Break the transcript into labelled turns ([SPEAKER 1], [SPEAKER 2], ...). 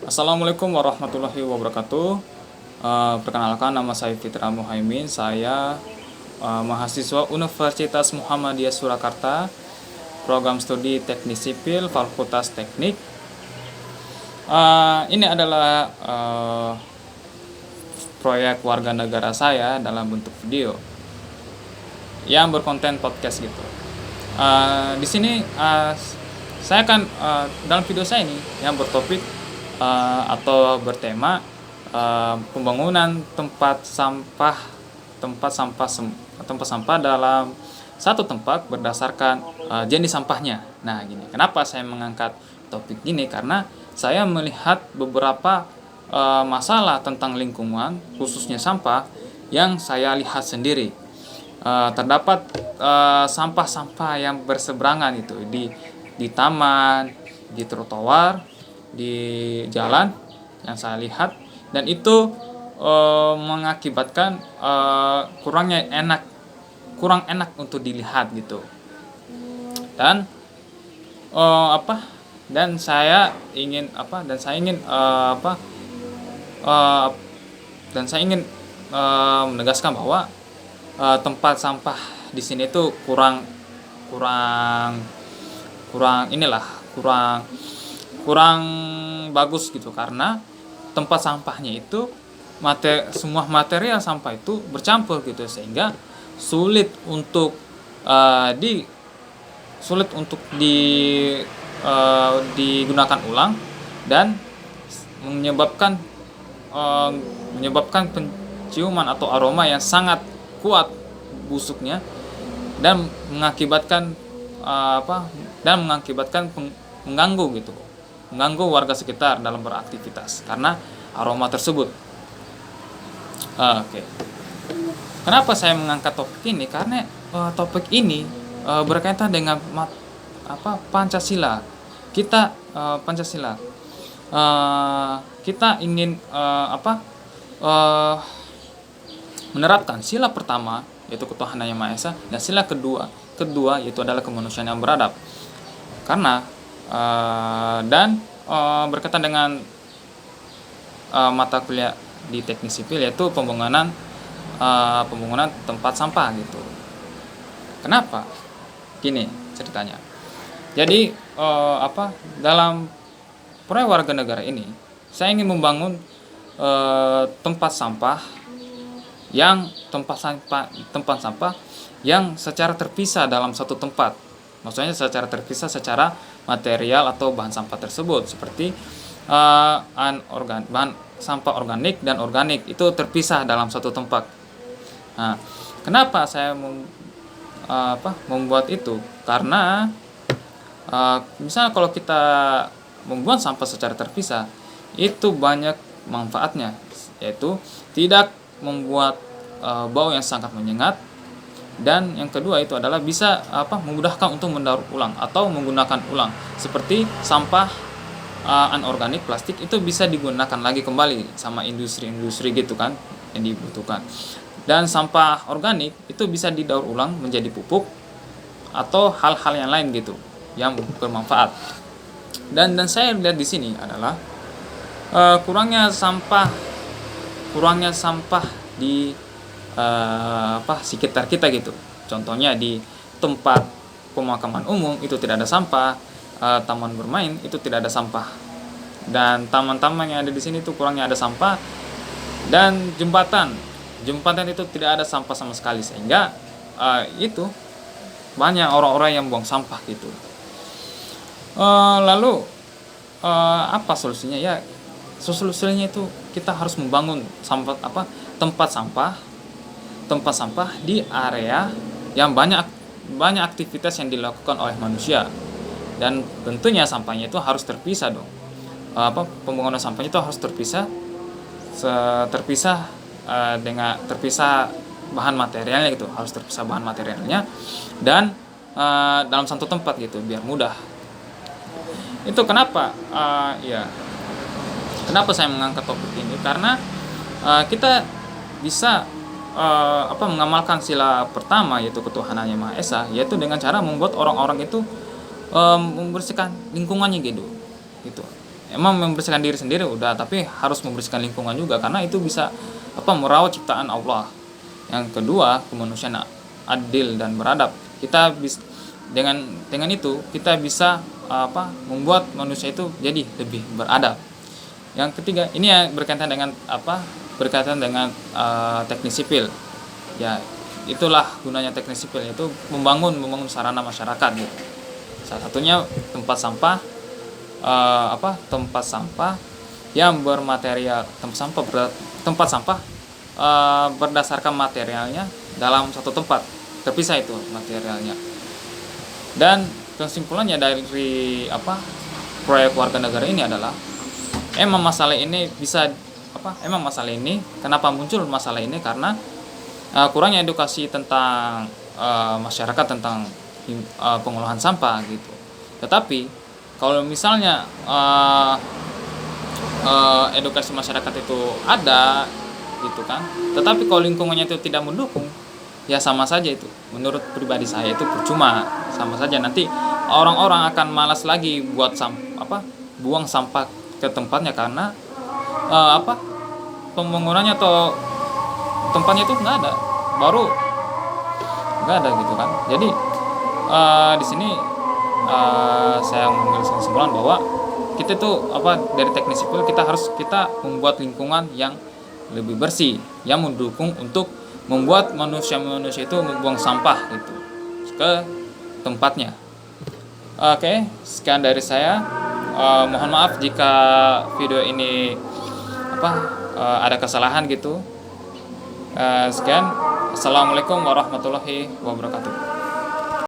[SPEAKER 1] Assalamualaikum warahmatullahi wabarakatuh. Perkenalkan, nama saya Fitra Muhaimin. Saya mahasiswa Universitas Muhammadiyah Surakarta, program studi Teknik Sipil, Fakultas Teknik. Ini adalah proyek warga negara saya dalam bentuk video yang berkonten podcast gitu. Di sini saya akan dalam video saya ini yang bertopik atau bertema pembangunan tempat sampah dalam satu tempat berdasarkan jenis sampahnya. Nah, gini. Kenapa saya mengangkat topik ini? Karena saya melihat beberapa masalah tentang lingkungan, khususnya sampah, yang saya lihat sendiri. Terdapat sampah-sampah yang berseberangan itu di taman, di trotoar, di jalan yang saya lihat, dan itu mengakibatkan kurang enak untuk dilihat gitu. Dan dan saya ingin menegaskan bahwa tempat sampah di sini tuh kurang kurang kurang inilah kurang kurang bagus gitu, karena tempat sampahnya itu semua material sampah itu bercampur gitu, sehingga sulit untuk digunakan ulang, dan menyebabkan penciuman atau aroma yang sangat kuat busuknya, dan mengakibatkan mengganggu warga sekitar dalam beraktivitas karena aroma tersebut. Oke. Kenapa saya mengangkat topik ini? Karena topik ini berkaitan dengan Pancasila. Pancasila. Kita ingin menerapkan sila pertama, yaitu ketuhanan yang Maha Esa, dan sila kedua yaitu adalah kemanusiaan yang beradab. Karena berkaitan dengan mata kuliah di Teknik Sipil, yaitu pembangunan tempat sampah gitu. Kenapa? Gini ceritanya. Jadi dalam proyek warga negara ini, saya ingin membangun tempat sampah yang secara terpisah dalam satu tempat. Maksudnya secara terpisah secara material atau bahan sampah tersebut, seperti bahan sampah organik dan organik itu terpisah dalam satu tempat. Nah, kenapa saya membuat itu? Karena misalnya kalau kita membuang sampah secara terpisah, itu banyak manfaatnya, yaitu tidak membuat bau yang sangat menyengat, dan yang kedua itu adalah bisa memudahkan untuk mendaur ulang atau menggunakan ulang, seperti sampah anorganik plastik itu bisa digunakan lagi kembali sama industri gitu kan yang dibutuhkan, dan sampah organik itu bisa didaur ulang menjadi pupuk atau hal-hal yang lain gitu yang bermanfaat. Dan saya lihat di sini adalah kurangnya sampah di sekitar kita gitu. Contohnya di tempat pemakaman umum itu tidak ada sampah, taman bermain itu tidak ada sampah, dan taman-taman yang ada di sini itu kurangnya ada sampah, dan jembatan itu tidak ada sampah sama sekali, sehingga itu banyak orang-orang yang buang sampah gitu. Lalu apa solusinya? Ya, solusinya itu kita harus membangun tempat sampah di area yang banyak aktivitas yang dilakukan oleh manusia, dan tentunya sampahnya itu harus terpisah dong. Pembangunan sampahnya itu harus terpisah bahan materialnya gitu, harus terpisah bahan materialnya, dan dalam satu tempat gitu biar mudah. Itu kenapa kenapa saya mengangkat topik ini, karena kita bisa mengamalkan sila pertama, yaitu ketuhanan yang Maha Esa, yaitu dengan cara membuat orang-orang itu membersihkan lingkungannya gitu. emang membersihkan diri sendiri udah, tapi harus membersihkan lingkungan juga, karena itu bisa merawat ciptaan Allah. Yang kedua, kemanusiaan adil dan beradab. Kita bisa dengan itu kita bisa membuat manusia itu jadi lebih beradab. Yang ketiga, ini ya berkaitan dengan teknik sipil. Ya, itulah gunanya teknik sipil, yaitu membangun sarana masyarakat gitu. Salah satunya tempat sampah yang bermaterial tempat sampah berdasarkan materialnya dalam satu tempat terpisah itu materialnya. Dan kesimpulannya dari proyek warga negara ini adalah masalah ini kenapa muncul masalah ini, karena kurangnya edukasi tentang masyarakat tentang pengolahan sampah gitu. Tetapi kalau misalnya edukasi masyarakat itu ada gitu kan, tetapi kalau lingkungannya itu tidak mendukung, ya sama saja itu. Menurut pribadi saya itu percuma, sama saja nanti orang-orang akan malas lagi buang sampah ke tempatnya, karena pembangunannya atau tempatnya itu nggak ada gitu kan. Jadi di sini saya mengambil kesimpulan bahwa kita tuh dari teknik sipil kita membuat lingkungan yang lebih bersih, yang mendukung untuk membuat manusia itu membuang sampah gitu ke tempatnya. Oke, sekian dari saya. Mohon maaf jika video ini ada kesalahan gitu. Sekian. Assalamualaikum warahmatullahi wabarakatuh.